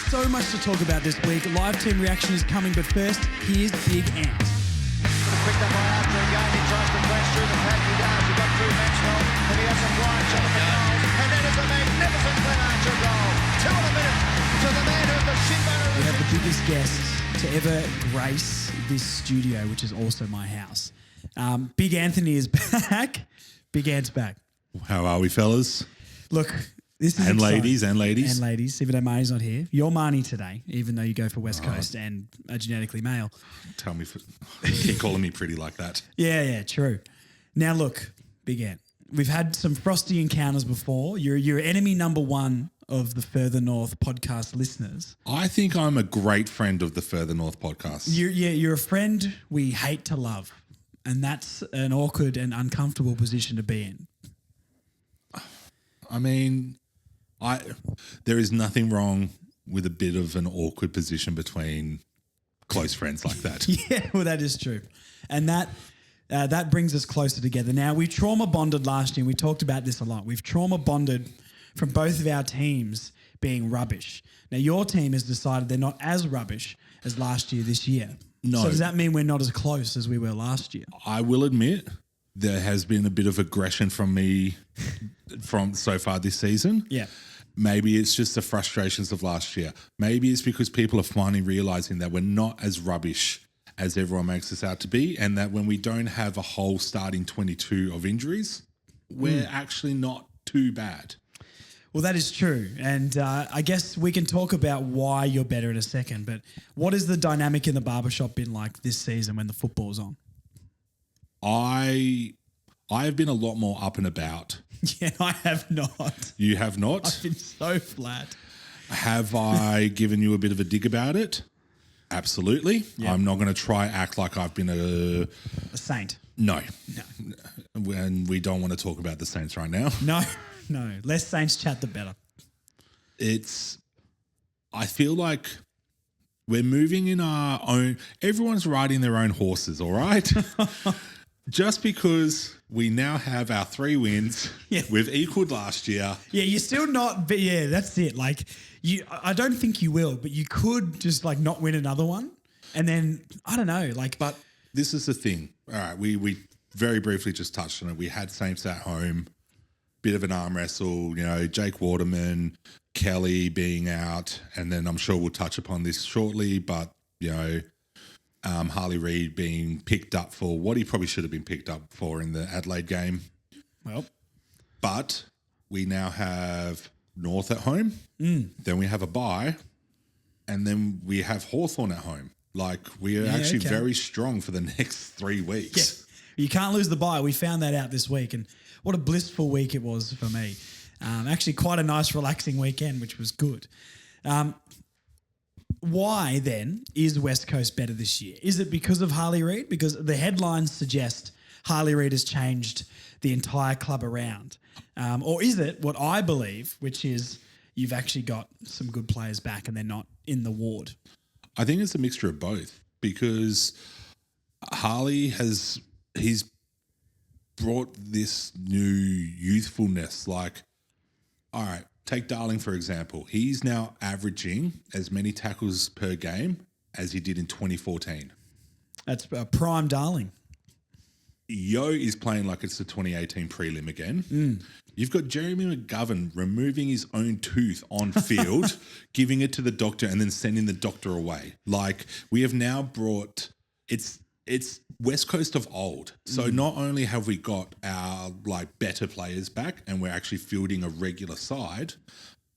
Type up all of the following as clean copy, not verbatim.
so much to talk about this week. Live team reaction is coming, but first, here's Big Ant. Picked up by Archer again. He tries to flash through the pack. He does. He got through Maxwell. And he has a blind shot at the goals. And then it's a magnificent Glenn Archer goal. 2 in a minute to the man who's the shin bone. We have the biggest guest to ever grace this studio, which is also my house. Big Anthony is back. Big Ant's back. How are we, fellas? Look, this is And exciting. ladies, and ladies. And ladies, even though Marnie's not here. You're Marnie today, even though you go for West Coast and are genetically male. Tell me, keep calling me pretty like that. Yeah, true. Now look, Big Ant, we've had some frosty encounters before. You're enemy number one of the Further North podcast listeners. I think I'm a great friend of the Further North podcast. You're a friend we hate to love, and that's an awkward and uncomfortable position to be in. I mean, there is nothing wrong with a bit of an awkward position between close friends like that. Yeah, well, that is true. And that brings us closer together. Now, we trauma bonded last year. We talked about this a lot. We've trauma bonded from both of our teams being rubbish. Now, your team has decided they're not as rubbish as last year this year. No. So does that mean we're not as close as we were last year? I will admit there has been a bit of aggression from me from so far this season. Yeah. Maybe it's just the frustrations of last year. Maybe it's because people are finally realizing that we're not as rubbish as everyone makes us out to be, and that when we don't have a whole starting 22 of injuries, we're actually not too bad. Well, that is true. And I guess we can talk about why you're better in a second, but what has the dynamic in the barbershop been like this season when the football's on? I have been a lot more up and about. Yeah, I have not. You have not? I've been so flat. Have I given you a bit of a dig about it? Absolutely. Yeah. I'm not going to try act like I've been A saint. No. No. And we don't want to talk about the Saints right now. No. Less Saints chat, the better. I feel like we're moving in our own, everyone's riding their own horses, all right? Just because we now have our 3 wins, we've equaled last year. Yeah, you're still not, but yeah, that's it. Like, I don't think you will, but you could just like not win another one. And then, I don't know, like. But this is the thing. All right, we very briefly just touched on it. We had Saints at home, bit of an arm wrestle, Jake Waterman, Kelly being out, and then I'm sure we'll touch upon this shortly, but, Harley Reed being picked up for what he probably should have been picked up for in the Adelaide game. Well. But we now have North at home, then we have a bye, and then we have Hawthorn at home. Like, we are very strong for the next 3 weeks. Yeah. You can't lose the bye. We found that out this week, and what a blissful week it was for me. Actually, quite a nice, relaxing weekend, which was good. Why, then, is West Coast better this year? Is it because of Harley Reed? Because the headlines suggest Harley Reed has changed the entire club around. Or is it what I believe, which is you've actually got some good players back and they're not in the ward? I think it's a mixture of both, because Harley he's brought this new youthfulness. Like, all right, take Darling, for example. He's now averaging as many tackles per game as he did in 2014. That's a prime Darling. Yo is playing like it's the 2018 prelim again. You've got Jeremy McGovern removing his own tooth on field, giving it to the doctor and then sending the doctor away. Like, we have now brought it's West Coast of old. So not only have we got our like better players back and we're actually fielding a regular side,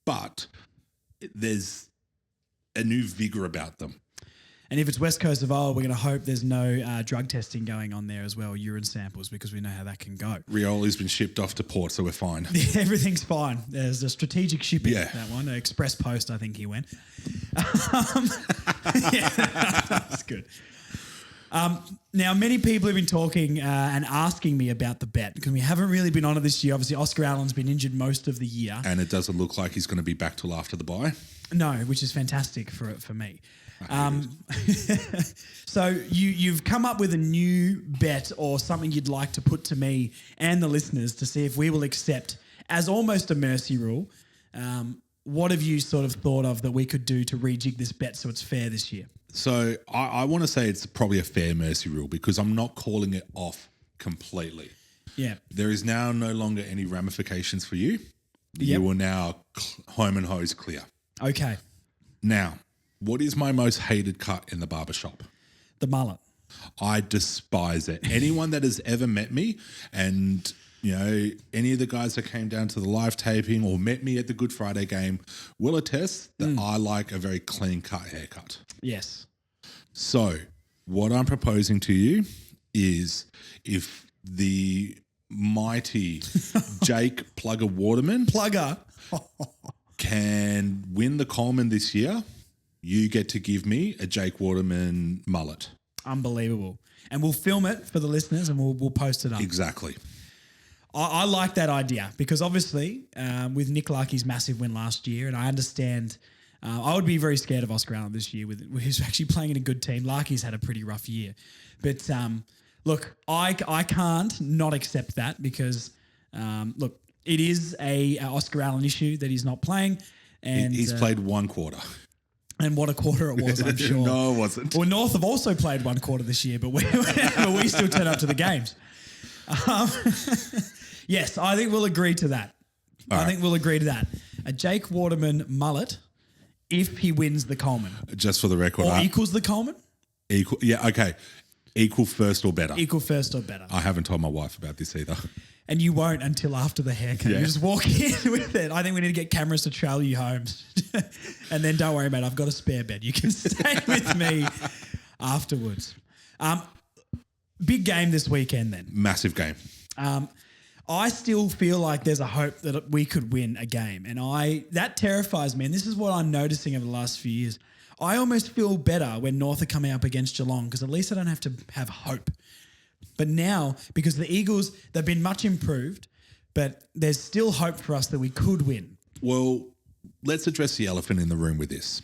but there's a new vigor about them. And if it's West Coast of old, we're going to hope there's no drug testing going on there as well, urine samples, because we know how that can go. Rioli's been shipped off to port, so we're fine. Everything's fine. There's a strategic shipping, Yeah. that one. Express post, I think he went. Yeah, that's good. Now, many people have been talking and asking me about the bet, because we haven't really been on it this year. Obviously, Oscar Allen's been injured most of the year. And it doesn't look like he's going to be back till after the bye. No, which is fantastic for me. So you've come up with a new bet or something you'd like to put to me and the listeners to see if we will accept as almost a mercy rule what have you sort of thought of that we could do to rejig this bet so it's fair this year? So I want to say it's probably a fair mercy rule because I'm not calling it off completely. Yeah. There is now no longer any ramifications for you. Yep. You are now home and hose clear. Okay. Now, what is my most hated cut in the barbershop? The mullet. I despise it. Anyone that has ever met me and, you know, any of the guys that came down to the live taping or met me at the Good Friday game will attest that I like a very clean cut haircut. Yes. So what I'm proposing to you is if the mighty Jake Plugger Waterman can win the Comben this year, you get to give me a Jake Waterman mullet. Unbelievable. And we'll film it for the listeners and we'll post it up. Exactly. I like that idea because obviously with Nick Larkey's massive win last year, and I understand I would be very scared of Oscar Allen this year with who's actually playing in a good team. Larkey's had a pretty rough year. But look, I can't not accept that because, look, it is a Oscar Allen issue that he's not playing. And he's played one quarter. And what a quarter it was, I'm sure. No, it wasn't. Well, North have also played one quarter this year, but we still turn up to the games. Yes, I think we'll agree to that. I think we'll agree to that. A Jake Waterman mullet if he wins the Coleman. Just for the record. Or equals the Coleman? Equal, yeah, okay. Equal first or better. Equal first or better. I haven't told my wife about this either. And you won't until after the haircut. Yeah. You just walk in with it. I think we need to get cameras to trail you home. And then don't worry, mate, I've got a spare bed. You can stay with me afterwards. Big game this weekend then. Massive game. I still feel like there's a hope that we could win a game. And that terrifies me. And this is what I'm noticing over the last few years. I almost feel better when North are coming up against Geelong because at least I don't have to have hope. But now, because the Eagles, they've been much improved, but there's still hope for us that we could win. Well, let's address the elephant in the room with this.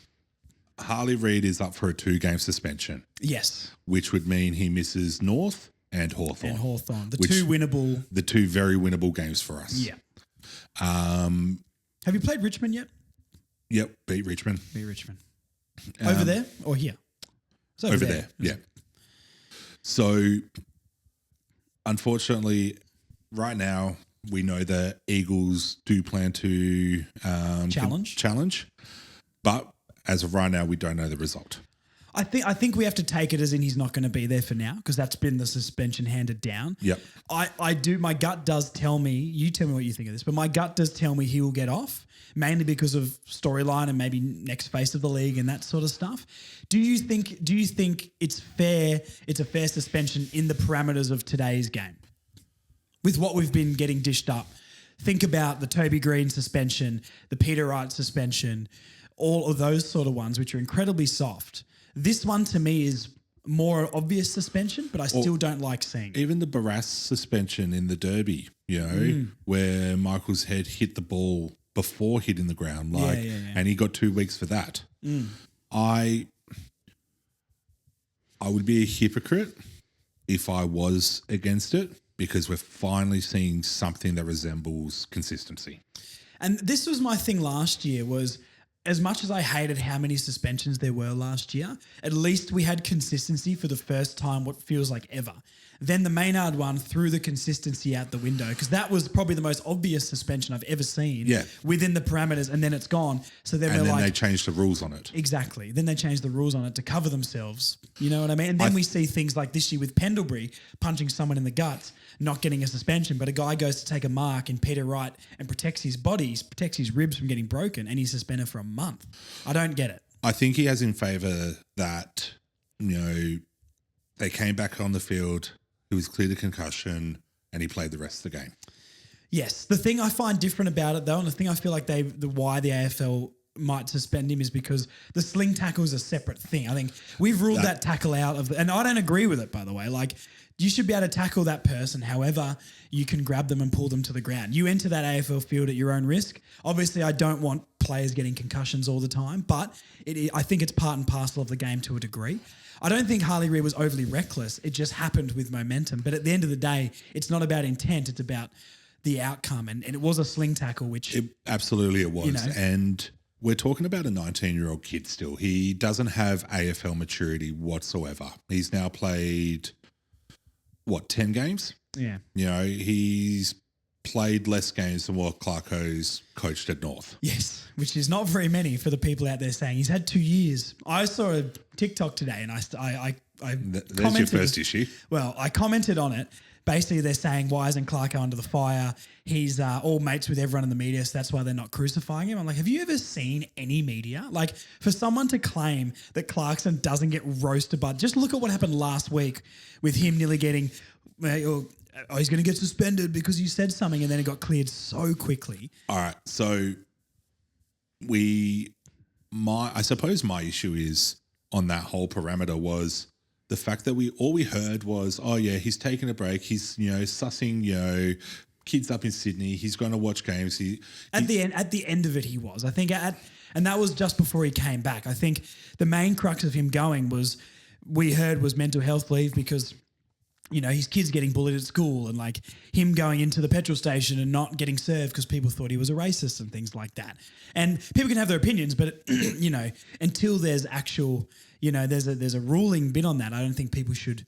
Harley Reed is up for a 2-game suspension. Yes. Which would mean he misses North and Hawthorn. The two winnable. The two very winnable games for us. Yeah. Have you played Richmond yet? Yep, beat Richmond. Over there or here? It's over there, yeah. So, unfortunately, right now, we know the Eagles do plan to challenge. But as of right now, we don't know the result. I think we have to take it as in he's not going to be there for now because that's been the suspension handed down. Yep. I do. My gut does tell me. You tell me what you think of this, but my gut does tell me he will get off mainly because of storyline and maybe next face of the league and that sort of stuff. Do you think it's fair? It's a fair suspension in the parameters of today's game with what we've been getting dished up. Think about the Toby Green suspension, the Peter Wright suspension, all of those sort of ones, which are incredibly soft. This one to me is more obvious suspension, but I still don't like seeing it. Even the Barras suspension in the Derby, where Michael's head hit the ball before hitting the ground, and he got 2 weeks for that. I would be a hypocrite if I was against it because we're finally seeing something that resembles consistency. And this was my thing last year was, as much as I hated how many suspensions there were last year, at least we had consistency for the first time, what feels like ever. Then the Maynard one threw the consistency out the window because that was probably the most obvious suspension I've ever seen within the parameters, and then it's gone. So then they changed the rules on it. Exactly. Then they changed the rules on it to cover themselves. You know what I mean? And then we see things like this year with Pendlebury punching someone in the guts, not getting a suspension, but a guy goes to take a mark in Peter Wright and protects his body, protects his ribs from getting broken, and he's suspended for a month. I don't get it. I think he has in favour that, they came back on the field, he was cleared of concussion, and he played the rest of the game. Yes. The thing I find different about it, though, and the thing I feel like why the AFL might suspend him is because the sling tackle is a separate thing. I think we've ruled that tackle out of and I don't agree with it, by the way. Like, you should be able to tackle that person. However, you can grab them and pull them to the ground. You enter that AFL field at your own risk. Obviously, I don't want players getting concussions all the time, but I think it's part and parcel of the game to a degree. I don't think Harley Reed was overly reckless. It just happened with momentum. But at the end of the day, it's not about intent. It's about the outcome. And it was a sling tackle, which Absolutely it was. You know. And we're talking about a 19-year-old kid still. He doesn't have AFL maturity whatsoever. He's now played, 10 games? yeah. You know, he's played less games than what Clarko's coached at North. Yes, which is not very many for the people out there saying he's had 2 years. I saw a TikTok today and I There's your first issue. Well, I commented on it. Basically, they're saying, why isn't Clarko under the fire? He's all mates with everyone in the media, so that's why they're not crucifying him. I'm like, have you ever seen any media? Like, for someone to claim that Clarkson doesn't get roasted, but just look at what happened last week with him nearly getting, he's going to get suspended because you said something, and then it got cleared so quickly. All right. So I suppose my issue is on that whole parameter was the fact that all we heard was, oh yeah, he's taking a break. He's, sussing, kids up in Sydney. He's going to watch games. At the end of it, he was. I think and that was just before he came back. I think the main crux of him going was mental health leave because, his kids getting bullied at school and like him going into the petrol station and not getting served because people thought he was a racist and things like that. And people can have their opinions, but until there's actual, there's a ruling bit on that, I don't think people should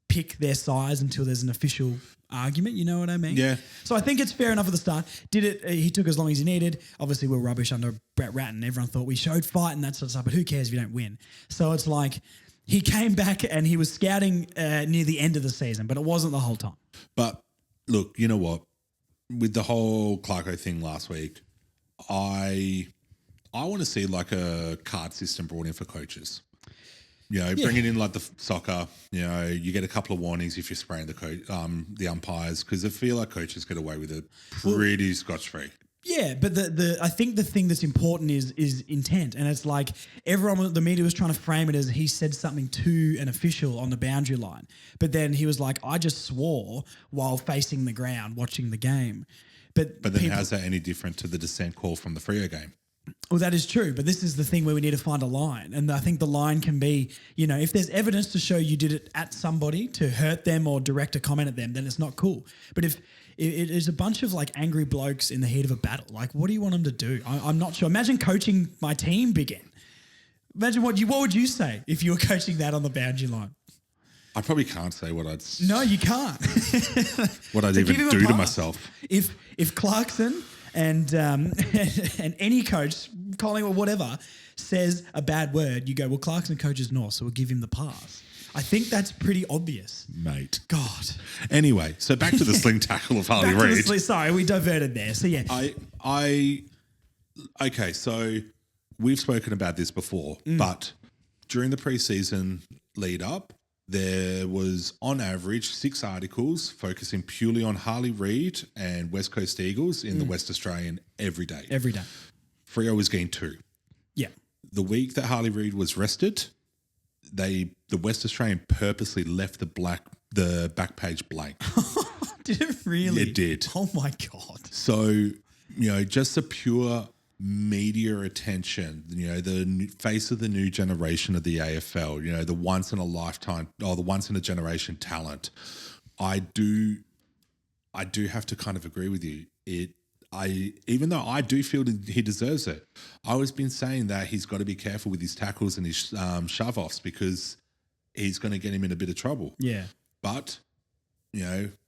pick their sides until there's an official argument. You know what I mean? Yeah. So I think it's fair enough at the start. He took as long as he needed. Obviously, we're rubbish under Brett Ratton. Everyone thought we showed fight and that sort of stuff, but who cares if you don't win? So it's like he came back and he was scouting near the end of the season, but it wasn't the whole time. But look, you know what? With the whole Clarko thing last week, I want to see like a card system brought in for coaches. Bringing in like the soccer, you get a couple of warnings if you're spraying the umpires, because I feel like coaches get away with it pretty scotch-free. Yeah, but I think the thing that's important is intent, and it's like the media was trying to frame it as he said something to an official on the boundary line, but then he was like, I just swore while facing the ground watching the game. But then how's that any different to the dissent call from the Freo game? Well, that is true, but this is the thing where we need to find a line. And I think the line can be, if there's evidence to show you did it at somebody to hurt them or direct a comment at them, then it's not cool. But if it is a bunch of like angry blokes in the heat of a battle, like what do you want them to do? I'm not sure. Imagine coaching my team begin. Imagine what would you say if you were coaching that on the boundary line? I probably can't say what I'd... No, you can't. What I'd even do to myself. If Clarkson... And any coach, calling or whatever, says a bad word, you go, well, Clarkson coaches North, so we'll give him the pass. I think that's pretty obvious. Mate. God. Anyway, so back to the sling tackle of Harley Reed. Sorry, we diverted there. So, yeah. Okay, so we've spoken about this before, but during the preseason lead up, there was, on average, 6 articles focusing purely on Harley Reed and West Coast Eagles in the West Australian every day. Every day. Freo was getting 2. Yeah. The week that Harley Reed was rested, the West Australian purposely left the back page blank. Did it really? It did. Oh, my God. So, just the pure media attention, the face of the new generation of the AFL, the once in a lifetime or the once in a generation talent. I do have to kind of agree with you. Even though I do feel that he deserves it, I always been saying that he's got to be careful with his tackles and his shove offs because he's going to get him in a bit of trouble. Yeah. But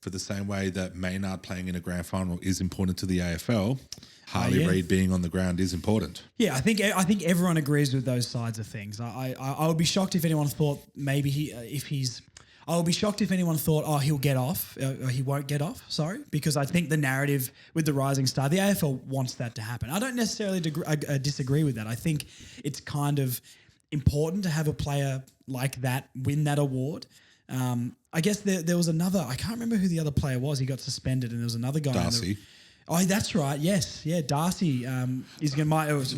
for the same way that Maynard playing in a grand final is important to the AFL, Harley Reid being on the ground is important. Yeah, I think everyone agrees with those sides of things. I would be shocked if anyone thought I would be shocked if anyone thought, oh, he'll get off, or he won't get off, because I think the narrative with the rising star, the AFL wants that to happen. I don't necessarily disagree with that. I think it's kind of important to have a player like that win that award. I guess there was another, I can't remember who the other player was. He got suspended and there was another guy. Darcy. Oh, that's right. Yes. Yeah. Darcy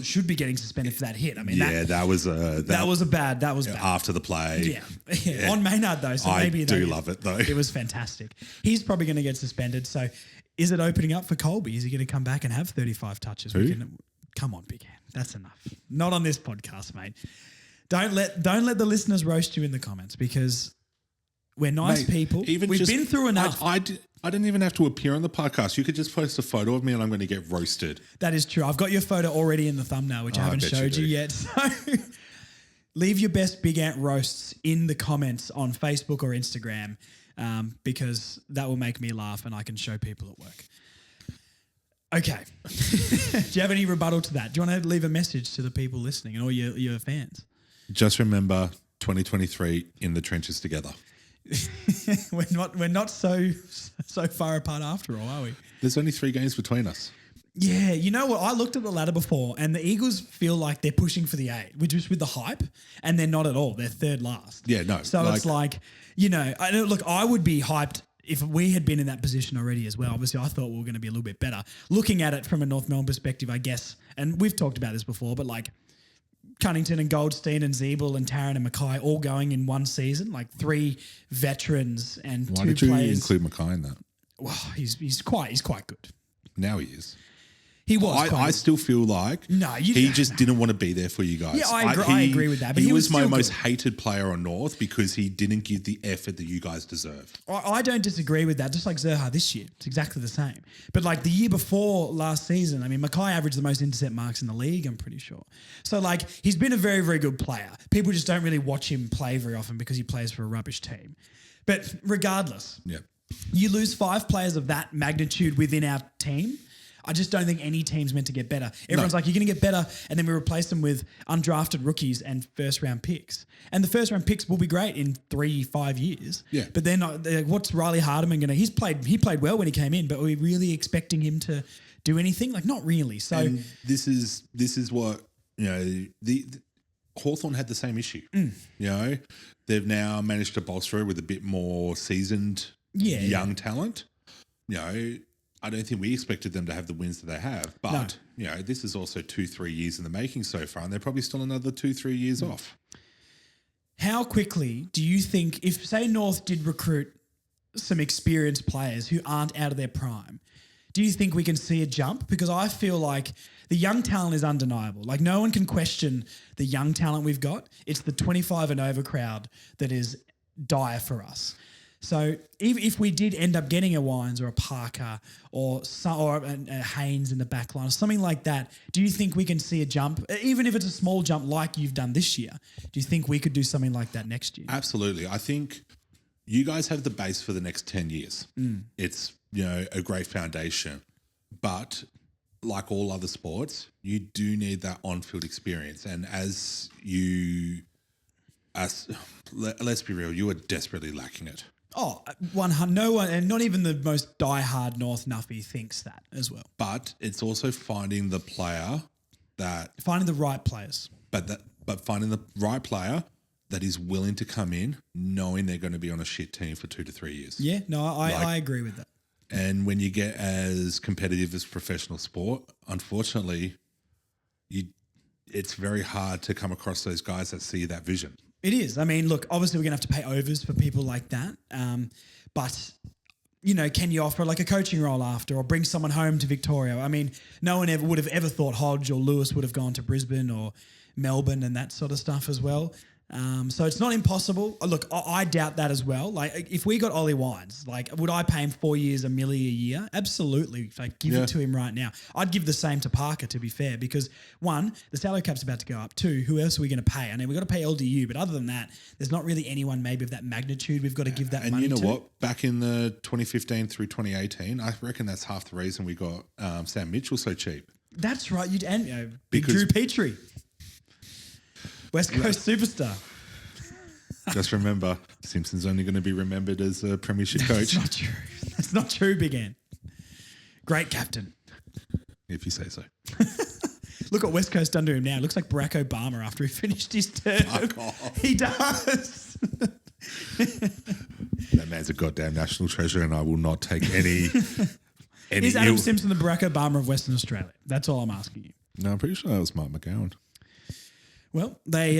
should be getting suspended for that hit. I mean, that was bad. After the play. Yeah. On Maynard though. So maybe I do love it though. It was fantastic. He's probably going to get suspended. So is it opening up for Colby? Is he going to come back and have 35 touches? Come on, big hand. That's enough. Not on this podcast, mate. Don't let the listeners roast you in the comments because we're nice people. We've been through enough. I didn't even have to appear on the podcast. You could just post a photo of me and I'm going to get roasted. That is true. I've got your photo already in the thumbnail, which I haven't bet you showed you do. yet. So leave your best Big Ant roasts in the comments on Facebook or Instagram because that will make me laugh and I can show people at work. Okay. Do you have any rebuttal to that? Do you want to leave a message to the people listening and all your fans? Just remember 2023 in the trenches together. We're not so far apart after all, are we? There's only 3 games between us. Yeah, you know what? I looked at the ladder before, and the Eagles feel like they're pushing for the 8, which is with the hype, and they're not at all. They're third last. Yeah, no. So it's like, look, I would be hyped if we had been in that position already as well. Obviously, I thought we were going to be a little bit better. Looking at it from a North Melbourne perspective, I guess, and we've talked about this before, but like Cunnington and Goldstein and Zeeble and Tarrant and Mackay all going in one season, like 3 veterans and Why 2 did you players. include Mackay in that? Well, he's quite good. Now he is. He was. I still feel like he just didn't want to be there for you guys. Yeah, I agree with that. But he was my still most good. hated player on North because he didn't give the effort that you guys deserve. I don't disagree with that, just like Zerha this year. It's exactly the same. But like the year before last season, I mean, Mackay averaged the most intercept marks in the league, I'm pretty sure. So like he's been a very, very good player. People just don't really watch him play very often because he plays for a rubbish team. But regardless, you lose 5 players of that magnitude within our team. I just don't think any team's meant to get better. Everyone's like, you're going to get better, and then we replace them with undrafted rookies and first-round picks. And the first-round picks will be great in 3-5 years. Yeah. But they're not. What's Riley Hardiman going to? He played well when he came in, but are we really expecting him to do anything? Like, not really. So And this is what the Hawthorn had the same issue. They've now managed to bolster it with a bit more seasoned young talent. I don't think we expected them to have the wins that they have, but this is also 2-3 years in the making so far, and they're probably still another 2-3 years off. How quickly do you think, if say North did recruit some experienced players who aren't out of their prime, do you think we can see a jump? Because I feel like the young talent is undeniable. Like no one can question the young talent we've got. It's the 25 and over crowd that is dire for us. So if we did end up getting a Wines or a Parker or a Haynes in the back line or something like that, do you think we can see a jump, even if it's a small jump like you've done this year? Do you think we could do something like that next year? Absolutely. I think you guys have the base for the next 10 years. It's, a great foundation. But like all other sports, you do need that on-field experience. And let's be real, you are desperately lacking it. Oh, 100. No one, and not even the most diehard North Nuffy thinks that as well. But it's also finding the player finding the right players. But finding the right player that is willing to come in, knowing they're going to be on a shit team for 2 to 3 years. Yeah, no, I agree with that. And when you get as competitive as professional sport, unfortunately, it's very hard to come across those guys that see that vision. It is. I mean, look, obviously we're going to have to pay overs for people like that. But, can you offer like a coaching role after or bring someone home to Victoria? I mean, no one would have ever thought Hodge or Lewis would have gone to Brisbane or Melbourne and that sort of stuff as well. So it's not impossible. Look, I doubt that as well. Like if we got Ollie Wines, like would I pay him 4 years, $1 million a year? Absolutely. If I give it to him right now, I'd give the same to Parker to be fair, because 1, the salary cap's about to go up. 2, who else are we going to pay? I mean, we've got to pay LDU, but other than that, there's not really anyone maybe of that magnitude we've got to give that money to. And you know what? Back in the 2015 through 2018, I reckon that's half the reason we got Sam Mitchell so cheap. That's right. Big Drew Petrie. West Coast superstar. Just remember, Simpson's only going to be remembered as a premiership coach. That's not true. That's not true, Big Ant. Great captain. If you say so. Look what West Coast done to him now. It looks like Barack Obama after he finished his term. Fuck off. He does. That man's a goddamn national treasure, and I will not take any. Is Adam Simpson the Barack Obama of Western Australia? That's all I'm asking you. No, I'm pretty sure that was Mark McGowan. Well, they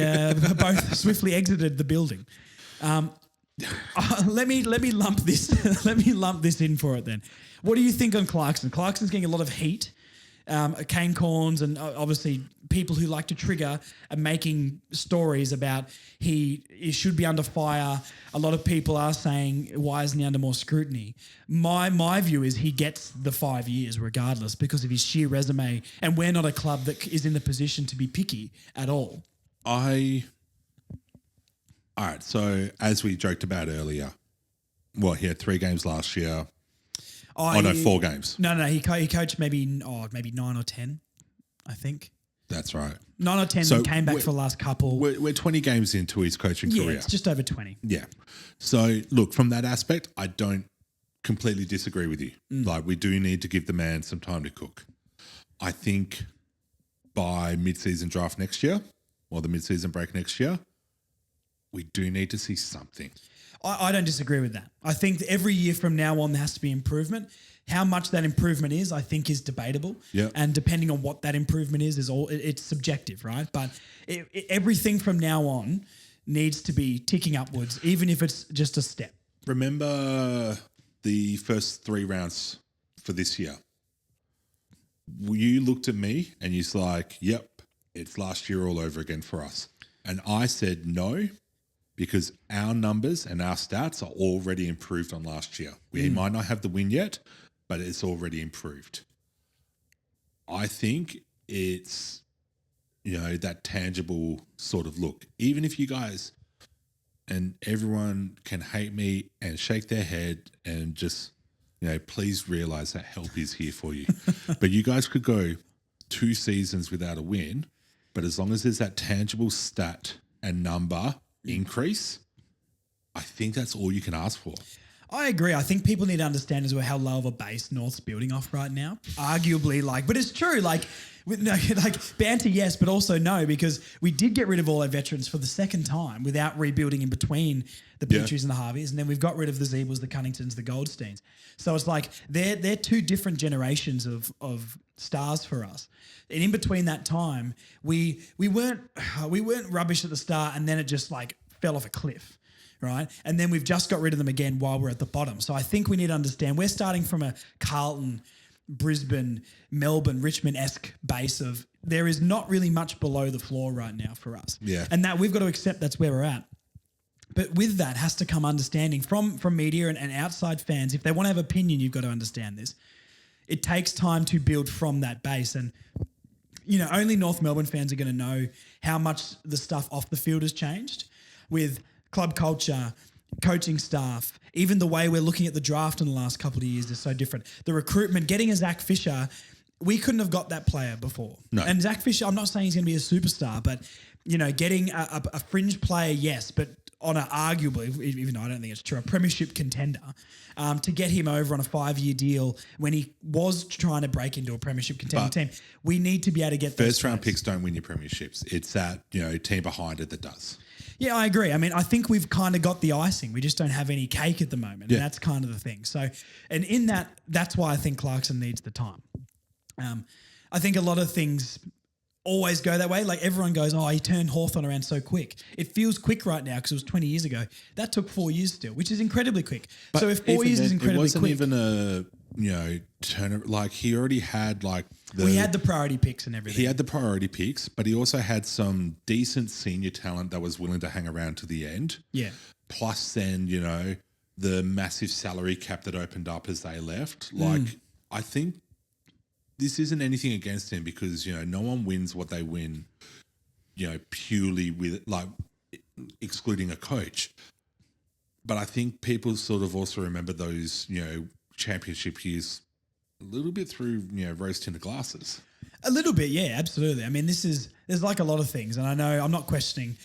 both swiftly exited the building. Let me lump this. Let me lump this in for it then. What do you think on Clarkson? Clarkson's getting a lot of heat cane corns and obviously people who like to trigger are making stories about he should be under fire. A lot of people are saying, why isn't he under more scrutiny? My view is he gets the 5 years regardless because of his sheer resume, and we're not a club that is in the position to be picky at all. All right, so as we joked about earlier, he had 3 games last year. 4 games. No. He coached maybe 9 or 10, I think. That's right. 9 or 10 So and came back for the last couple. We're 20 games into his coaching career. It's just over 20. Yeah. So, look, from that aspect, I don't completely disagree with you. Like, we do need to give the man some time to cook. I think by mid-season draft next year, or the mid-season break next year, we do need to see something. I don't disagree with that. I think that every year from now on, there has to be improvement. How much that improvement is, I think, is debatable. Yeah. And depending on what that improvement is it's subjective, right? But everything from now on needs to be ticking upwards, even if it's just a step. Remember the first 3 rounds for this year? You looked at me and you're like, yep, it's last year all over again for us. And I said no, because our numbers and our stats are already improved on last year. We might not have the win yet, but it's already improved. I think it's, that tangible sort of look. Even if you guys and everyone can hate me and shake their head and just, please realize that help is here for you. But you guys could go 2 seasons without a win, but as long as there's that tangible stat and number increase, I think that's all you can ask for. I agree. I think people need to understand as well how low of a base North's building off right now. Arguably, but it's true. Banter, yes, but also no, because we did get rid of all our veterans for the second time without rebuilding in between the Petries and the Harveys, and then we've got rid of the Zeebles, the Cunningtons, the Goldsteins. So it's like they're 2 different generations of stars for us. And in between that time, we weren't rubbish at the start, and then it just fell off a cliff. Right. And then we've just got rid of them again while we're at the bottom. So I think we need to understand we're starting from a Carlton, Brisbane, Melbourne, Richmond-esque base of there is not really much below the floor right now for us. Yeah. And that we've got to accept that's where we're at. But with that has to come understanding from media and outside fans. If they want to have opinion, you've got to understand this. It takes time to build from that base. And, only North Melbourne fans are going to know how much the stuff off the field has changed with club culture, coaching staff, even the way we're looking at the draft in the last couple of years is so different. The recruitment, getting a Zach Fisher, we couldn't have got that player before. No. And Zach Fisher, I'm not saying he's going to be a superstar, but, getting a fringe player, yes, but on a arguably, even though I don't think it's true, a premiership contender, to get him over on a 5-year deal when he was trying to break into a premiership contending team, we need to be able to get those first round players. picks don't win your premierships. It's that, team behind it that does. Yeah, I agree. I mean, I think we've kind of got the icing. We just don't have any cake at the moment. Yeah. And that's kind of the thing. So, and in that's why I think Clarkson needs the time. I think a lot of things always go that way. Like everyone goes, he turned Hawthorn around so quick. It feels quick right now because it was 20 years ago. That took 4 years still, which is incredibly quick. So if 4 years is incredibly quick. It wasn't even turn. He already had we had the priority picks and everything. He had the priority picks, but he also had some decent senior talent that was willing to hang around to the end. Yeah. Plus then, the massive salary cap that opened up as they left. I think this isn't anything against him because, no one wins what they win, purely with excluding a coach. But I think people sort of also remember those, championship years a little bit through, rose-tinted glasses. A little bit, yeah, absolutely. I mean, there's a lot of things, and I know I'm not questioning.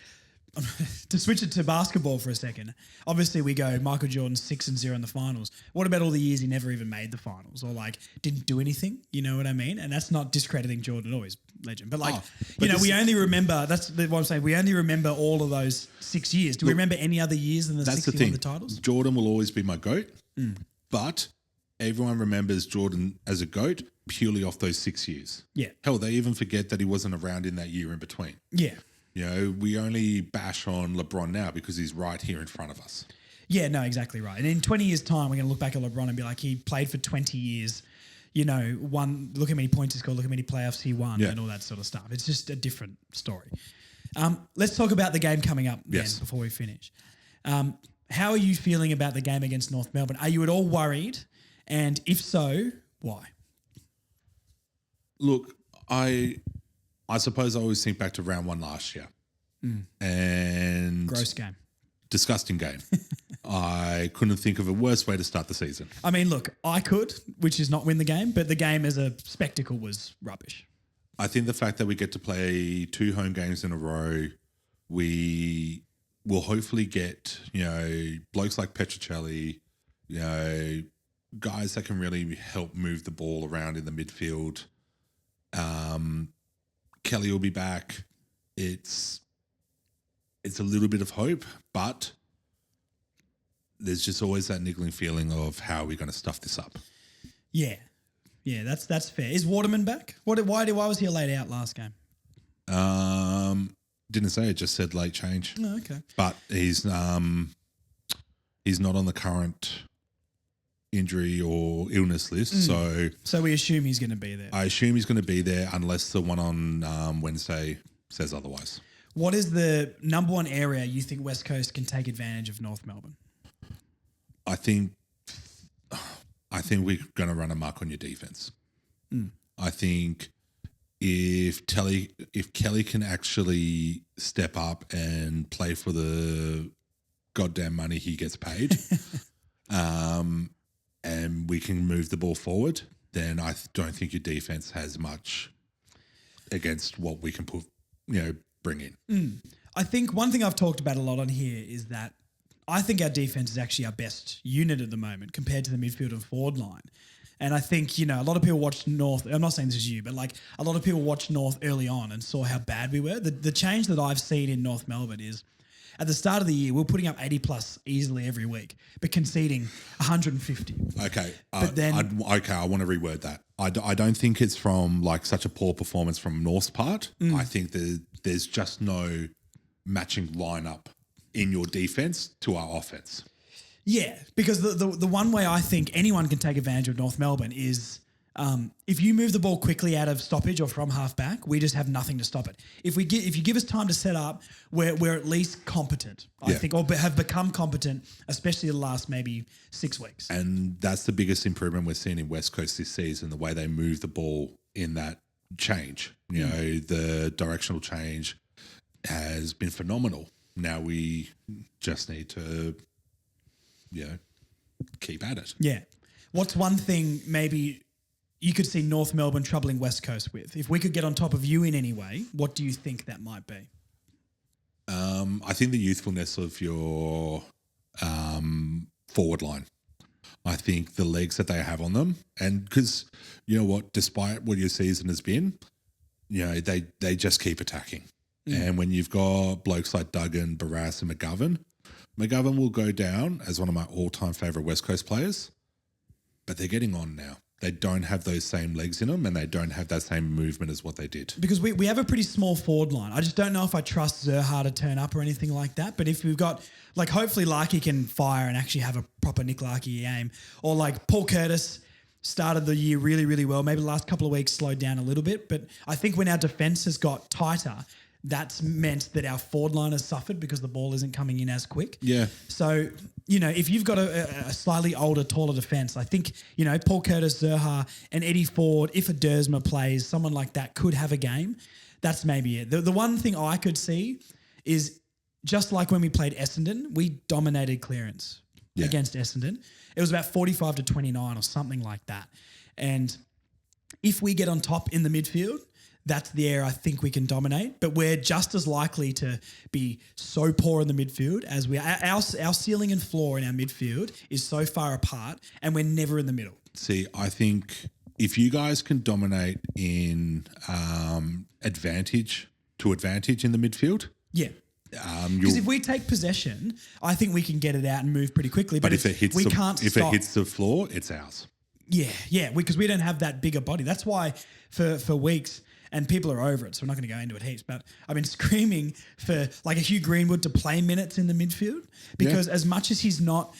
To switch it to basketball for a second, obviously we go Michael Jordan 6-0 in the finals. What about all the years he never even made the finals or didn't do anything? You know what I mean? And that's not discrediting Jordan at all, he's legend. But we only remember, that's what I'm saying, we only remember all of those 6 years. Do we remember any other years than the 6 he won the titles? Jordan will always be my GOAT, but everyone remembers Jordan as a GOAT purely off those 6 years. Yeah. Hell, they even forget that he wasn't around in that year in between. Yeah. We only bash on LeBron now because he's right here in front of us. Yeah, no, exactly right. And in 20 years' time, we're going to look back at LeBron and be like, he played for 20 years, look how many points he scored, look how many playoffs he won, Yeah. and all that sort of stuff. It's just a different story. Let's talk about the game coming up then Yes. before we finish. How are you feeling about the game against North Melbourne? Are you at all worried? And if so, why? Look, I suppose I always think back to round 1 last year. And Gross game. disgusting game. I couldn't think of a worse way to start the season. I mean, look, I could, which is not win the game, but the game as a spectacle was rubbish. I think the fact that we get to play 2 home games in a row, we will hopefully get, blokes like Petrocelli, guys that can really help move the ball around in the midfield. Kelly will be back. It's a little bit of hope, but there's just always that niggling feeling of how are we going to stuff this up. Yeah, that's fair. Is Waterman back? Why was he laid out last game? Didn't say it, just said late change. Oh, okay. But he's not on the current injury or illness list, So we assume he's going to be there. I assume he's going to be there unless the one on Wednesday says otherwise. What is the number one area you think West Coast can take advantage of North Melbourne? I think we're going to run a mark on your defense. I think if Kelly can actually step up and play for the goddamn money he gets paid, and we can move the ball forward, then I don't think your defense has much against what we can bring in. I think one thing I've talked about a lot on here is that I think our defense is actually our best unit at the moment compared to the midfield and forward line. And I think, a lot of people watched North. I'm not saying this is you, but a lot of people watched North early on and saw how bad we were. The change that I've seen in North Melbourne is at the start of the year, we're putting up 80 plus easily every week, but conceding 150. Okay. But then, I want to reword that. I don't think it's from such a poor performance from North's part. I think there's just no matching lineup in your defense to our offense. yeah, because the one way I think anyone can take advantage of North Melbourne is if you move the ball quickly out of stoppage or from half back, we just have nothing to stop it. If you give us time to set up, we're at least competent, I think, or have become competent, especially the last maybe 6 weeks. And that's the biggest improvement we're seeing in West Coast this season, the way they move the ball in that change. The directional change has been phenomenal. Now we just need to, keep at it. Yeah. What's one thing maybe you could see North Melbourne troubling West Coast with? If we could get on top of you in any way, what do you think that might be? I think the youthfulness of your forward line. I think the legs that they have on them, and because despite what your season has been, they just keep attacking. And when you've got blokes like Duggan, Barras, and McGovern will go down as one of my all-time favourite West Coast players, but they're getting on now. They don't have those same legs in them, and they don't have that same movement as what they did. Because we have a pretty small forward line. I just don't know if I trust Zerha to turn up or anything like that. But if we've got, hopefully Larkey can fire and actually have a proper Nick Larkey game. Or Paul Curtis started the year really, really well. Maybe the last couple of weeks slowed down a little bit. But I think when our defence has got tighter, that's meant that our forward line has suffered because the ball isn't coming in as quick. Yeah. So, if you've got a slightly older, taller defence, I think, Paul Curtis, Zerha and Eddie Ford, if a Dersma plays, someone like that could have a game. That's maybe it. The one thing I could see is just like when we played Essendon, we dominated clearance against Essendon. It was about 45-29 or something like that. And if we get on top in the midfield, that's the area I think we can dominate, but we're just as likely to be so poor in the midfield as we are. Our ceiling and floor in our midfield is so far apart, and we're never in the middle. See, I think if you guys can dominate in advantage in the midfield, because if we take possession, I think we can get it out and move pretty quickly. But if it hits the floor, it's ours. Yeah, because we don't have that bigger body. That's why for weeks. And people are over it, so we're not going to go into it heaps. But I've been screaming for a Hugh Greenwood to play minutes in the midfield because as much as he's not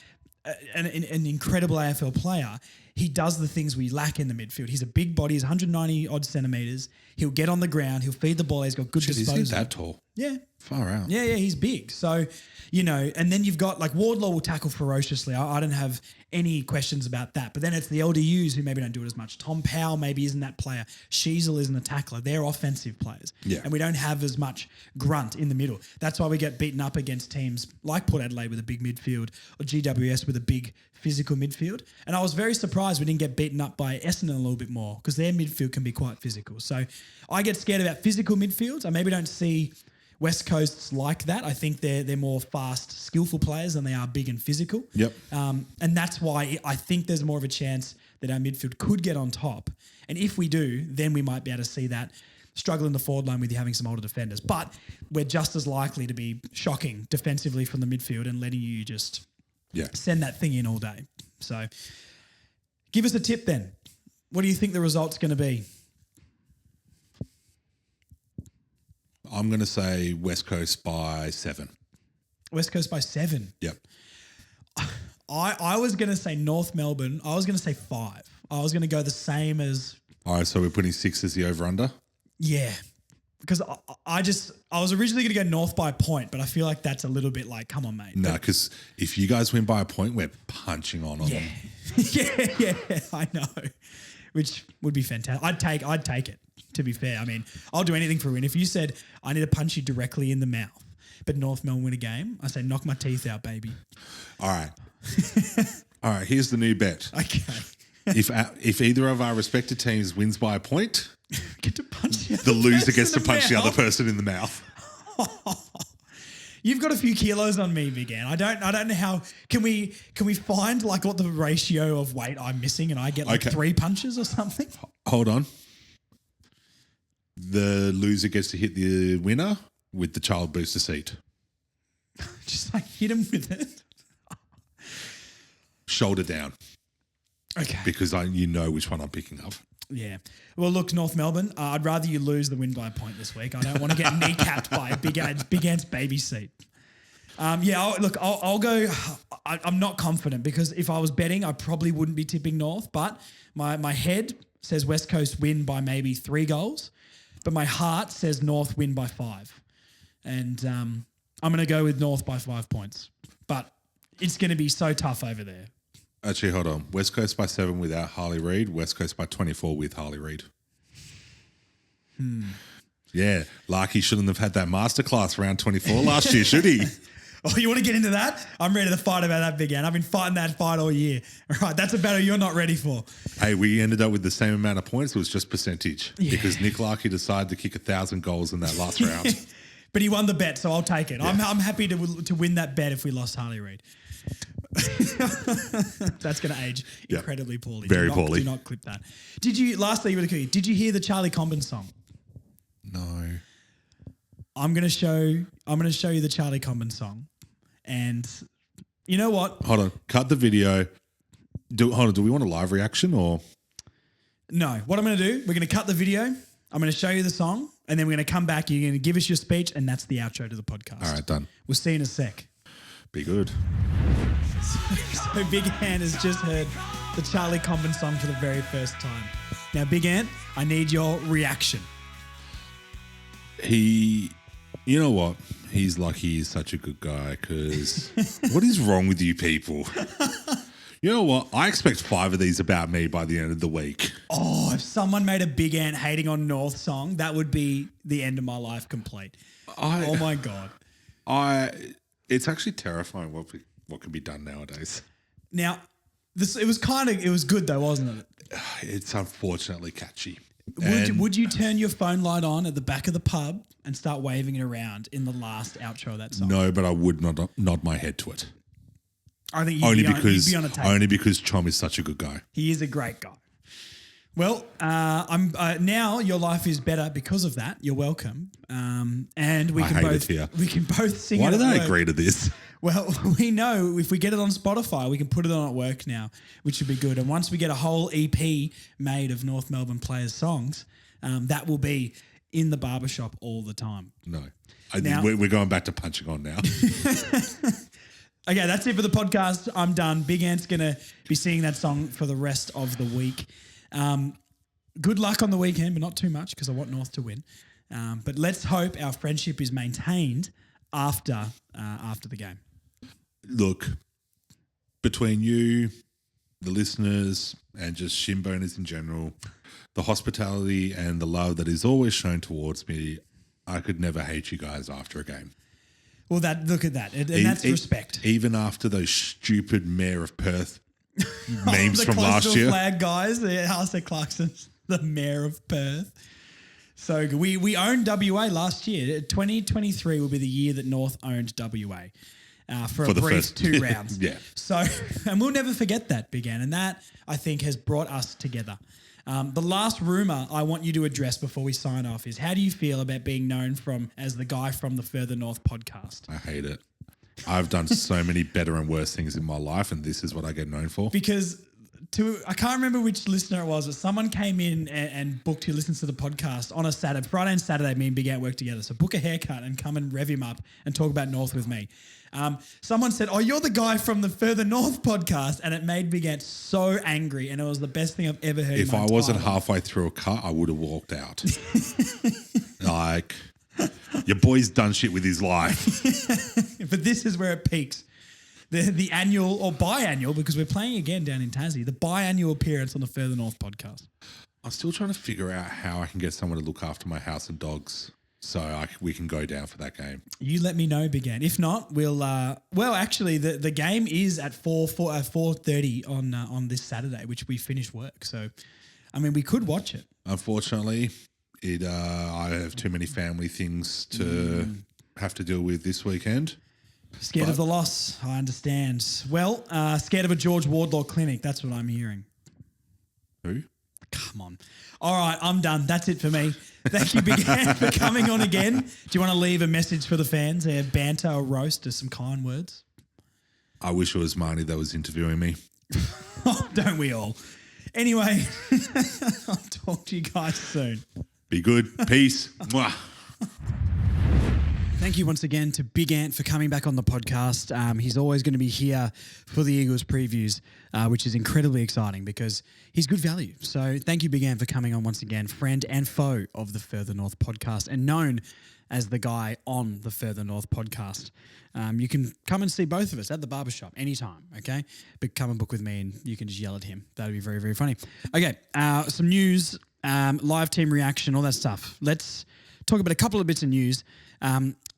an incredible AFL player, he does the things we lack in the midfield. He's a big body. He's 190 odd centimeters. He'll get on the ground. He'll feed the ball. He's got good disposal. Is he that tall? Yeah. Far out. Yeah, he's big. So, and then you've got like Wardlaw will tackle ferociously. I don't have any questions about that. But then it's the LDUs who maybe don't do it as much. Tom Powell maybe isn't that player. Sheasel isn't a tackler. They're offensive players. Yeah. And we don't have as much grunt in the middle. That's why we get beaten up against teams like Port Adelaide with a big midfield or GWS with a big physical midfield. And I was very surprised we didn't get beaten up by Essendon a little bit more because their midfield can be quite physical. So I get scared about physical midfields. I maybe don't see West Coast's like that. I think they're more fast, skillful players than they are big and physical. Yep. And that's why I think there's more of a chance that our midfield could get on top. And if we do, then we might be able to see that struggle in the forward line with you having some older defenders. But we're just as likely to be shocking defensively from the midfield and letting you just send that thing in all day. So give us a tip then. What do you think the result's going to be? I'm going to say West Coast by 7. West Coast by 7? Yep. I was going to say North Melbourne. I was going to say 5. I was going to go the same as... All right, so we're putting 6 as the over-under? Yeah. Because I was originally going to go North by a point, but I feel like that's a little bit like, come on, mate. No, because if you guys win by a point, we're punching on them. yeah, I know. Which would be fantastic. I'd take it, to be fair. I mean, I'll do anything for a win. If you said, I need to punch you directly in the mouth, but North Melbourne win a game, I say, knock my teeth out, baby. All right. All right, here's the new bet. Okay. If either of our respective teams wins by a point, get to punch the loser gets to punch the other person in the mouth. You've got a few kilos on me, Big Ann. I don't know how. Can we find like what the ratio of weight I'm missing, and I get like 3 punches or something? Hold on. The loser gets to hit the winner with the child booster seat. Just like hit him with it. Shoulder down. Okay. Because you know which one I'm picking up. Yeah. Well, look, North Melbourne, I'd rather you lose than win by a point this week. I don't want to get kneecapped by a Big Ant's baby seat. I'll go. I'm not confident because if I was betting, I probably wouldn't be tipping North. But my head says West Coast win by maybe 3 goals, but my heart says North win by 5. And I'm going to go with North by 5 points. But it's going to be so tough over there. Actually, hold on. West Coast by 7 without Harley Reed. West Coast by 24 with Harley Reed. Yeah. Larkey shouldn't have had that masterclass round 24 last year, should he? Oh, you want to get into that? I'm ready to fight about that, Big Ann. I've been fighting that fight all year. All right, that's a battle you're not ready for. Hey, we ended up with the same amount of points. It was just percentage because Nick Larkey decided to kick 1,000 goals in that last round. But he won the bet, so I'll take it. Yeah. I'm happy to win that bet if we lost Harley Reed. That's going to age incredibly poorly. Very poorly. Do not clip that. Lastly, really quickly, did you hear the Charlie Comben song? No. I'm going to show you the Charlie Comben song. And you know what? Hold on. Cut the video. Do we want a live reaction or? No. What I'm going to do, we're going to cut the video. I'm going to show you the song and then we're going to come back. You're going to give us your speech and that's the outro to the podcast. All right, done. We'll see you in a sec. Be good. So Big Ant has just heard the Charlie Comben song for the very first time. Now, Big Ant, I need your reaction. You know what? He's lucky he's such a good guy because what is wrong with you people? You know what? I expect 5 of these about me by the end of the week. Oh, if someone made a Big Ant hating on North song, that would be the end of my life complete. Oh my God. It's actually terrifying what can be done nowadays. Now, it was good though, wasn't it? It's unfortunately catchy. Would you turn your phone light on at the back of the pub and start waving it around in the last outro of that song? No, but I would not nod my head to it. I think you'd be on a table. Only because Chom is such a good guy. He is a great guy. Well, now your life is better because of that. You're welcome. And we can both sing. Why it did at I work. agree to this? Well, we know if we get it on Spotify, we can put it on at work now, which would be good. And once we get a whole EP made of North Melbourne players' songs, that will be in the barbershop all the time. No. Now, we're going back to punching on now. Okay, that's it for the podcast. I'm done. Big Ant's going to be singing that song for the rest of the week. Good luck on the weekend, but not too much because I want North to win. But let's hope our friendship is maintained after the game. Look, between you, the listeners, and just shinboners in general, the hospitality and the love that is always shown towards me, I could never hate you guys after a game. Well, look at that. And that's respect. Even after those stupid Mayor of Perth memes from last year. The flag guys. I said Clarkson's the Mayor of Perth. So good. We owned WA last year. 2023 will be the year that North owned WA. For a brief first 2 rounds. Yeah. So, and we'll never forget that, Big Ann. And that, I think, has brought us together. The last rumour I want you to address before we sign off is, how do you feel about being known as the guy from the Further North podcast? I hate it. I've done so many better and worse things in my life, and this is what I get known for. Because I can't remember which listener it was, but someone came in and booked who listens to the podcast on a Saturday. Friday and Saturday, me and Big Ant work together. So book a haircut and come and rev him up and talk about North with me. Someone said, "Oh, you're the guy from the Further North podcast," and it made Big Ant so angry, and it was the best thing I've ever heard. If I wasn't halfway through a cut, I would have walked out. Like, your boy's done shit with his life. But this is where it peaks. The annual or biannual, because we're playing again down in Tassie, the biannual appearance on the Further North podcast. I'm still trying to figure out how I can get someone to look after my house and dogs so we can go down for that game. You let me know, Big Ann. If not, we'll actually the game is at 4:30 on this Saturday, which we finish work. So, I mean, we could watch it. Unfortunately, I have too many family things to have to deal with this weekend. Scared of the loss, I understand. Well, scared of a George Wardlaw clinic, that's what I'm hearing. Who? Come on. All right, I'm done. That's it for me. Thank you, Big Ann, for coming on again. Do you want to leave a message for the fans? A banter, a roast, or some kind words? I wish it was Marnie that was interviewing me. Oh, don't we all? Anyway, I'll talk to you guys soon. Be good. Peace. Mwah. Thank you once again to Big Ant for coming back on the podcast. He's always going to be here for the Eagles previews, which is incredibly exciting because he's good value. So thank you, Big Ant, for coming on once again, friend and foe of the Further North podcast and known as the guy on the Further North podcast. You can come and see both of us at the barbershop anytime, okay? But come and book with me and you can just yell at him. That would be very, very funny. Okay, some news, live team reaction, all that stuff. Let's talk about a couple of bits of news.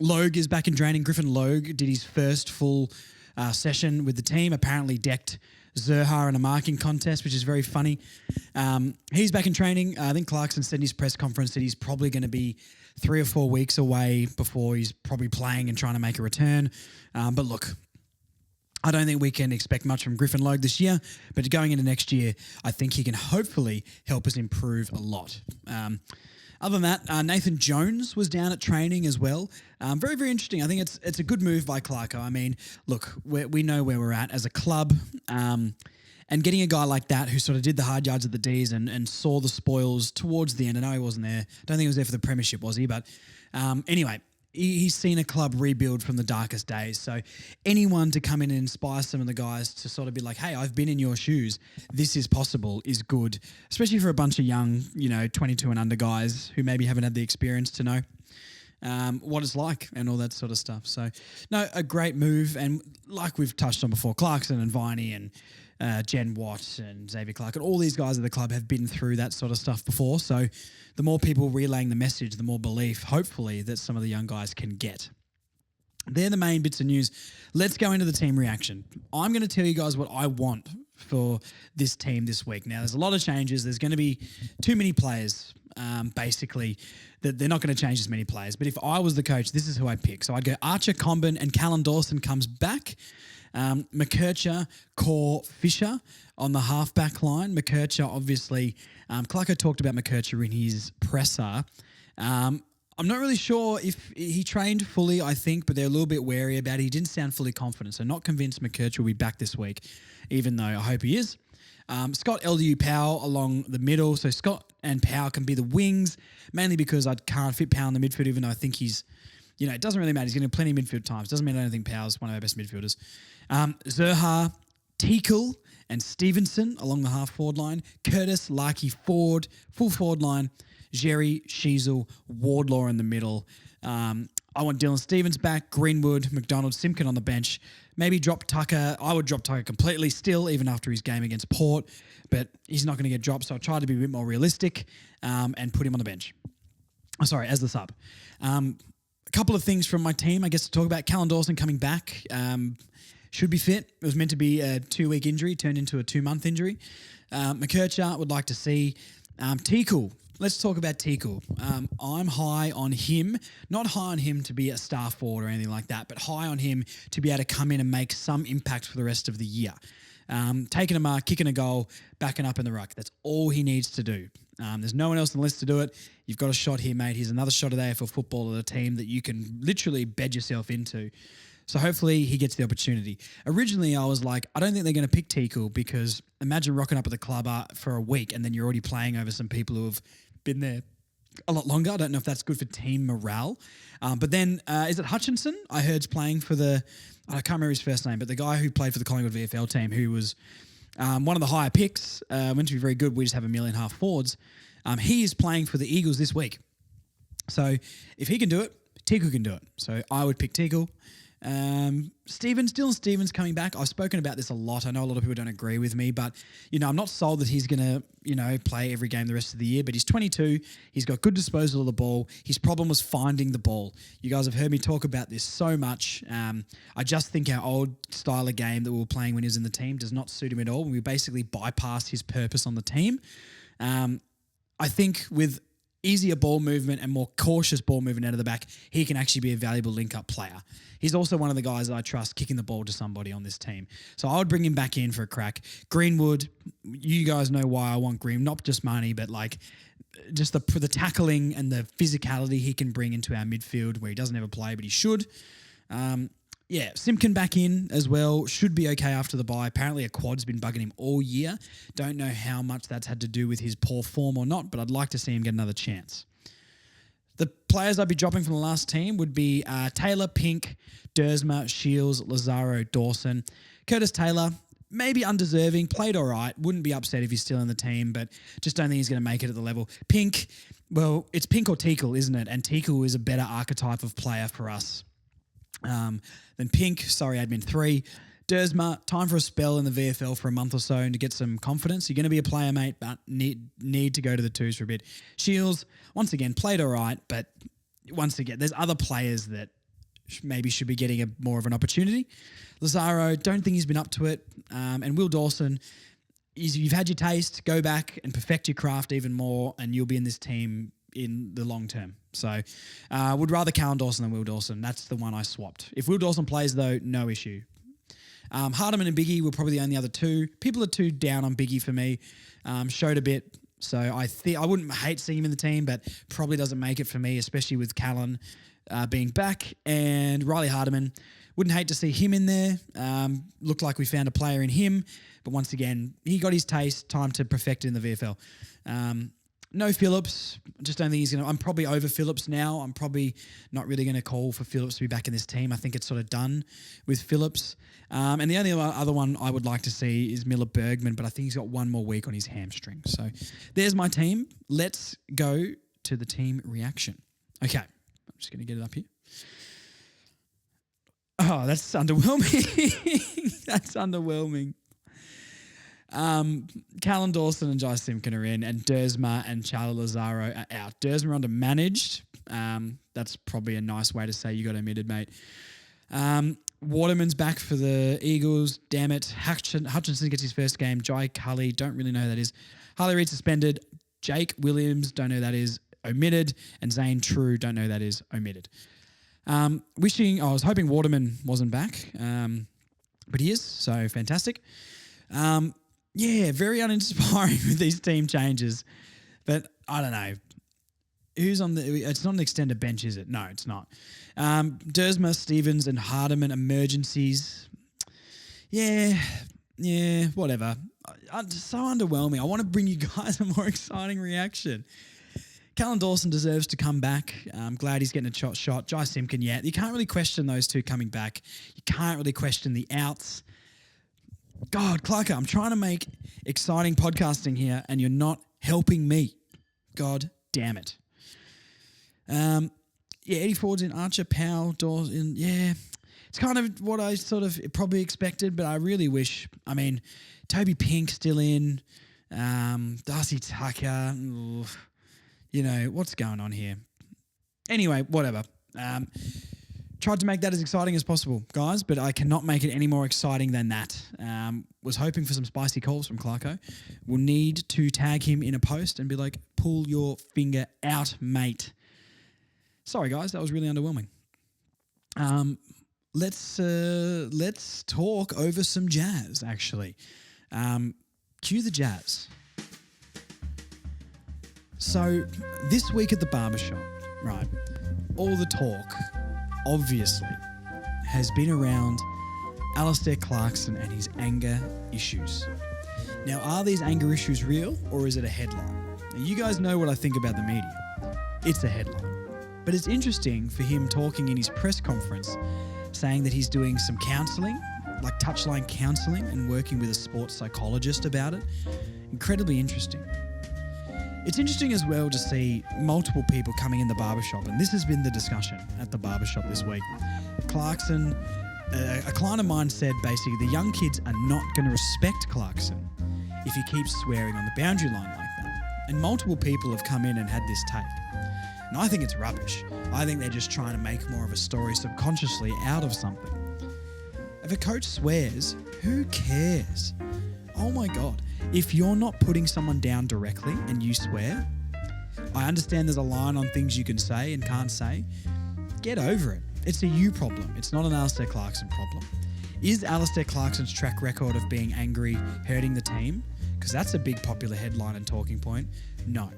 Logue is back in training. Griffin Logue did his first full session with the team, apparently decked Zerha in a marking contest, which is very funny. He's back in training. I think Clarkson said in his press conference that he's probably going to be 3 or 4 weeks away before he's probably playing and trying to make a return. But look, I don't think we can expect much from Griffin Logue this year, but going into next year, I think he can hopefully help us improve a lot. Other than that, Nathan Jones was down at training as well. Very, very interesting. I think it's a good move by Clarko. I mean, look, we know where we're at as a club, and getting a guy like that who sort of did the hard yards at the Ds and saw the spoils towards the end. I know he wasn't there. I don't think he was there for the premiership, was he? But anyway, he's seen a club rebuild from the darkest days. So anyone to come in and inspire some of the guys to sort of be like, hey, I've been in your shoes. This is possible is good, especially for a bunch of young, 22 and under guys who maybe haven't had the experience to know what it's like and all that sort of stuff. So, no, a great move. And like we've touched on before, Clarkson and Viney and Jen Watt and Xavier Clark and all these guys at the club have been through that sort of stuff before. So the more people relaying the message, the more belief, hopefully, that some of the young guys can get. They're the main bits of news. Let's go into the team reaction. I'm going to tell you guys what I want for this team this week. Now, there's a lot of changes. There's going to be too many players, basically, that they're not going to change as many players. But if I was the coach, this is who I'd pick. So I'd go Archer, Comben, and Callan Dawson comes back. McKercher, Core, Fisher on the halfback line. McKercher, obviously, Clarko talked about McKercher in his presser. I'm not really sure if he trained fully, I think, but they're a little bit wary about it. He didn't sound fully confident, so not convinced McKercher will be back this week, even though I hope he is. Scott LDU Powell along the middle. So Scott and Powell can be the wings, mainly because I can't fit Powell in the midfield, even though I think he's it doesn't really matter. He's getting plenty of midfield times. Doesn't mean I don't think Powell's one of our best midfielders. Zerha, Teakle, and Stevenson along the half-forward line. Curtis, Larkey, Ford, full forward line. Jerry, Sheasel, Wardlaw in the middle. I want Dylan Stevens back, Greenwood, McDonald, Simpkin on the bench. Maybe drop Tucker. I would drop Tucker completely still, even after his game against Port, but he's not going to get dropped, so I try to be a bit more realistic and put him on the bench. As the sub. A couple of things from my team, I guess, to talk about. Callan Dawson coming back. Should be fit. It was meant to be a 2-week injury, turned into a 2-month injury. McKercher would like to see. Teakle. Let's talk about Teakle. I'm high on him. Not high on him to be a star forward or anything like that, but high on him to be able to come in and make some impact for the rest of the year. Taking a mark, kicking a goal, backing up in the ruck. That's all he needs to do. There's no one else on the list to do it. You've got a shot here, mate. Here's another shot at AFL football at a team that you can literally bed yourself into. So hopefully he gets the opportunity. Originally, I was like, I don't think they're going to pick Teakle because imagine rocking up at the club for a week and then you're already playing over some people who have been there a lot longer. I don't know if that's good for team morale. But then, is it Hutchinson? I heard's playing for I can't remember his first name, but the guy who played for the Collingwood VFL team who was one of the higher picks, went to be very good. We just have a million half forwards. He is playing for the Eagles this week. So if he can do it, Teakle can do it. So I would pick Teakle. Dylan Stevens coming back. I've spoken about this a lot. I know a lot of people don't agree with me, but I'm not sold that he's going to, play every game the rest of the year, but he's 22. He's got good disposal of the ball. His problem was finding the ball. You guys have heard me talk about this so much. I just think our old style of game that we were playing when he was in the team does not suit him at all. We basically bypassed his purpose on the team. I think with easier ball movement and more cautious ball movement out of the back, he can actually be a valuable link-up player. He's also one of the guys that I trust kicking the ball to somebody on this team. So I would bring him back in for a crack. Greenwood, you guys know why I want Green, not just money, but just the tackling and the physicality he can bring into our midfield where he doesn't ever play, but he should. Simpkin back in as well. Should be okay after the bye. Apparently a quad's been bugging him all year. Don't know how much that's had to do with his poor form or not, but I'd like to see him get another chance. The players I'd be dropping from the last team would be Taylor, Pink, Dersma, Shields, Lazaro, Dawson. Curtis Taylor, maybe undeserving, played all right. Wouldn't be upset if he's still in the team, but just don't think he's going to make it at the level. Pink, well, it's Pink or Teakle, isn't it? And Teakle is a better archetype of player for us than Pink. Sorry, admin 3. Dersma, time for a spell in the VFL for a month or so and to get some confidence. You're going to be a player, mate, but need to go to the twos for a bit. Shields, once again, played all right, but once again, there's other players that maybe should be getting more of an opportunity. Lazaro, don't think he's been up to it. And Will Dawson, you've had your taste, go back and perfect your craft even more, and you'll be in this team in the long term. So would rather Callan Dawson than Will Dawson. That's the one I swapped. If Will Dawson plays, though, no issue. Hardiman and Biggie were probably the only other two. People are too down on Biggie for me. Showed a bit. So I wouldn't hate seeing him in the team, but probably doesn't make it for me, especially with Callan being back. And Riley Hardiman, wouldn't hate to see him in there. Looked like we found a player in him. But once again, he got his taste. Time to perfect it in the VFL. No Phillips. Just don't think he's going to... I'm probably over Phillips now. I'm probably not really going to call for Phillips to be back in this team. I think it's sort of done with Phillips. And the only other one I would like to see is Miller Bergman, but I think he's got one more week on his hamstring. So there's my team. Let's go to the team reaction. Okay. I'm just going to get it up here. Oh, that's underwhelming. That's underwhelming. Callan Dawson and Jai Simpkin are in, and Dersma and Charlie Lazaro are out. Dersma under managed. That's probably a nice way to say you got omitted, mate. Waterman's back for the Eagles. Damn it. Hutchinson gets his first game. Jai Cully, don't really know who that is. Harley Reed suspended. Jake Williams, don't know who that is, omitted. And Zane True, don't know who that is, omitted. I was hoping Waterman wasn't back, but he is, so fantastic. Very uninspiring with these team changes. But I don't know. Who's on the... It's not an extended bench, is it? No, it's not. Dersma, Stevens and Hardiman emergencies. Yeah, whatever. So underwhelming. I want to bring you guys a more exciting reaction. Callan Dawson deserves to come back. I'm glad he's getting a shot. Jai Simpkin, yeah. You can't really question those two coming back. You can't really question the outs. God, Clarko, I'm trying to make exciting podcasting here and you're not helping me. God damn it. Eddie Ford's in, Archer, Powell, Dawson, yeah. It's kind of what I sort of probably expected, but I really wish, Toby Pink still in, Darcy Tucker, what's going on here? Anyway, whatever. Tried to make that as exciting as possible, guys, but I cannot make it any more exciting than that. Was hoping for some spicy calls from Clarko. We'll need to tag him in a post and be like, pull your finger out, mate. Sorry, guys, that was really underwhelming. Let's talk over some jazz, actually. Cue the jazz. So this week at the barbershop, right, all the talk, obviously, has been around Alistair Clarkson and his anger issues. Now, are these anger issues real or is it a headline? Now, you guys know what I think about the media. It's a headline. But it's interesting for him talking in his press conference saying that he's doing some counselling, like touchline counselling, and working with a sports psychologist about it. Incredibly interesting. It's interesting as well to see multiple people coming in the barbershop, and this has been the discussion at the barbershop this week. Clarkson, a client of mine said basically the young kids are not going to respect Clarkson if he keeps swearing on the boundary line like that. And multiple people have come in and had this take. And I think it's rubbish. I think they're just trying to make more of a story subconsciously out of something. If a coach swears, who cares? Oh my God. If you're not putting someone down directly and you swear, I understand there's a line on things you can say and can't say. Get over it. It's a you problem. It's not an Alistair Clarkson problem. Is Alistair Clarkson's track record of being angry hurting the team? Because that's a big popular headline and talking point. No,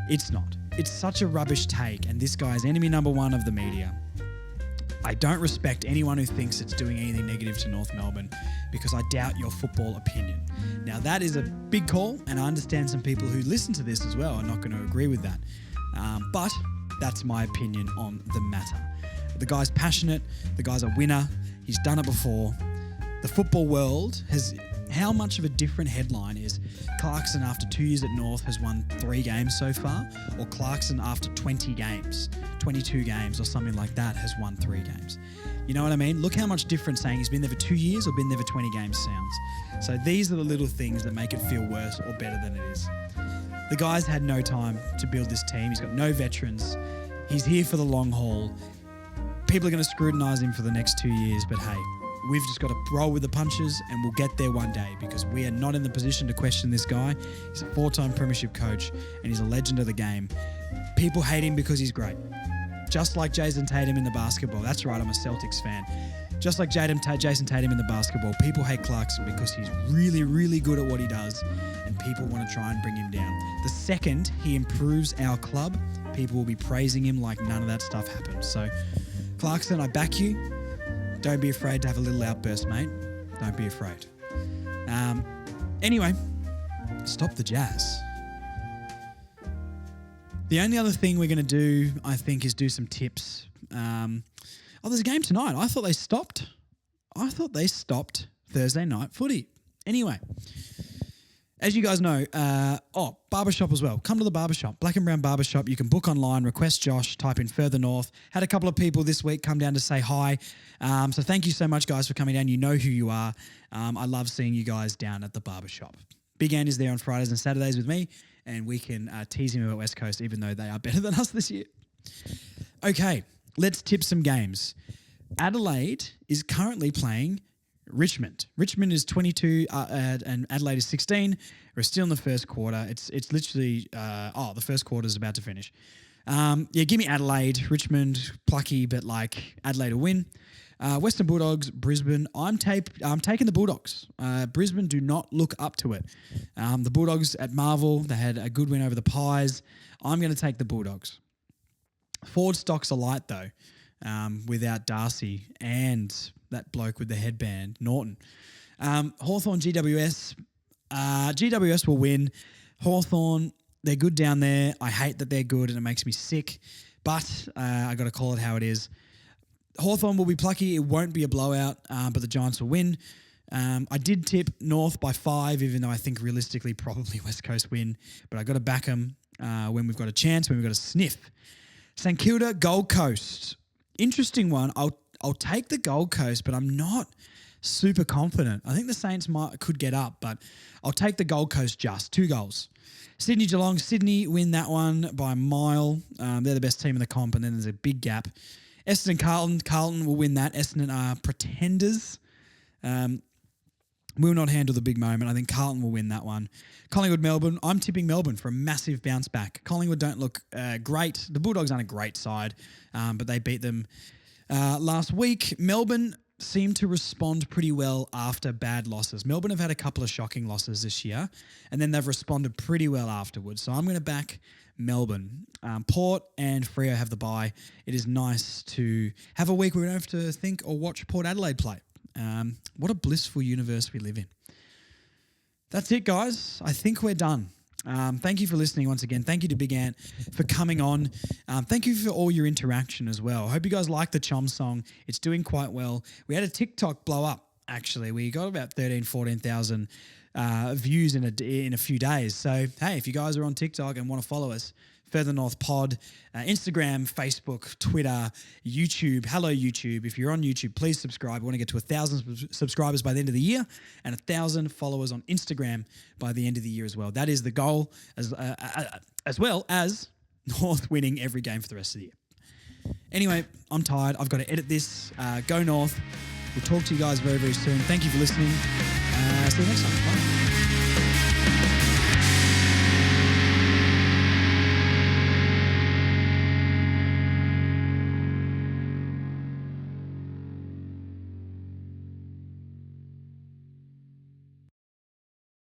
it's not. It's such a rubbish take, and this guy is enemy number one of the media. I don't respect anyone who thinks it's doing anything negative to North Melbourne because I doubt your football opinion. Now, that is a big call, and I understand some people who listen to this as well are not going to agree with that. But that's my opinion on the matter. The guy's passionate. The guy's a winner. He's done it before. The football world has... How much of a different headline is Clarkson after 2 years at North has won 3 games so far, or Clarkson after 20 games, 22 games or something like that has won 3 games? You know what I mean? Look how much different saying he's been there for 2 years or been there for 20 games sounds. So these are the little things that make it feel worse or better than it is. The guy's had no time to build this team. He's got no veterans. He's here for the long haul. People are going to scrutinise him for the next 2 years, but hey, we've just got to roll with the punches and we'll get there one day because we are not in the position to question this guy. He's a 4-time premiership coach and he's a legend of the game. People hate him because he's great. Just like Jason Tatum in the basketball. That's right, I'm a Celtics fan. Just like Jason Tatum in the basketball, people hate Clarkson because he's really, really good at what he does and people want to try and bring him down. The second he improves our club, people will be praising him like none of that stuff happens. So, Clarkson, I back you. Don't be afraid to have a little outburst, mate. Don't be afraid. Anyway, stop the jazz. The only other thing we're going to do, I think, is do some tips. There's a game tonight. I thought they stopped Thursday night footy. Anyway, as you guys know, barbershop as well. Come to the barbershop, Black and Brown Barbershop. You can book online, request Josh, type in further north. Had a couple of people this week come down to say hi. So thank you so much, guys, for coming down. You know who you are. I love seeing you guys down at the barbershop. Big Andy's there on Fridays and Saturdays with me, and we can tease him about West Coast, even though they are better than us this year. Okay, let's tip some games. Adelaide is currently playing Richmond. Richmond is 22 and Adelaide is 16. We're still in the first quarter. It's literally, the first quarter is about to finish. Give me Adelaide. Richmond, plucky, but like Adelaide will win. Western Bulldogs, Brisbane. I'm taking the Bulldogs. Brisbane do not look up to it. The Bulldogs at Marvel, they had a good win over the Pies. I'm going to take the Bulldogs. Forward stocks are light though, without Darcy and that bloke with the headband, Norton. Hawthorn, GWS. GWS will win. Hawthorn, They're good down there. I hate that they're good and it makes me sick, but I got to call it how it is. Hawthorn will be plucky. It won't be a blowout, but the Giants will win. I did tip North by 5, even though I think realistically probably West Coast win, but I got to back them when we've got a chance, when we've got a sniff. St Kilda, Gold Coast. Interesting one. I'll take the Gold Coast, but I'm not super confident. I think the Saints could get up, but I'll take the Gold Coast just 2 goals. Sydney Geelong, Sydney win that one by a mile. They're the best team in the comp, and then there's a big gap. Essendon, Carlton will win that. Essendon are pretenders. Will not handle the big moment. I think Carlton will win that one. Collingwood, Melbourne. I'm tipping Melbourne for a massive bounce back. Collingwood don't look great. The Bulldogs aren't a great side, but they beat them last week. Melbourne seem to respond pretty well after bad losses. Melbourne have had a couple of shocking losses this year, and then they've responded pretty well afterwards. So I'm going to back Melbourne. Port and Freo have the bye. It is nice to have a week where we don't have to think or watch Port Adelaide play. What a blissful universe we live in. That's it, guys. I think we're done. Thank you for listening once again. Thank you to Big Ant for coming on. Thank you for all your interaction as well. I hope you guys like the Chom Song. It's doing quite well. We had a TikTok blow up, actually. We got about 14,000 views in a few days. So, hey, if you guys are on TikTok and want to follow us, Further North Pod, Instagram, Facebook, Twitter, YouTube. Hello, YouTube. If you're on YouTube, please subscribe. We want to get to 1,000 subscribers by the end of the year and 1,000 followers on Instagram by the end of the year as well. That is the goal, as well as North winning every game for the rest of the year. Anyway, I'm tired. I've got to edit this. Go North. We'll talk to you guys very, very soon. Thank you for listening. See you next time. Bye.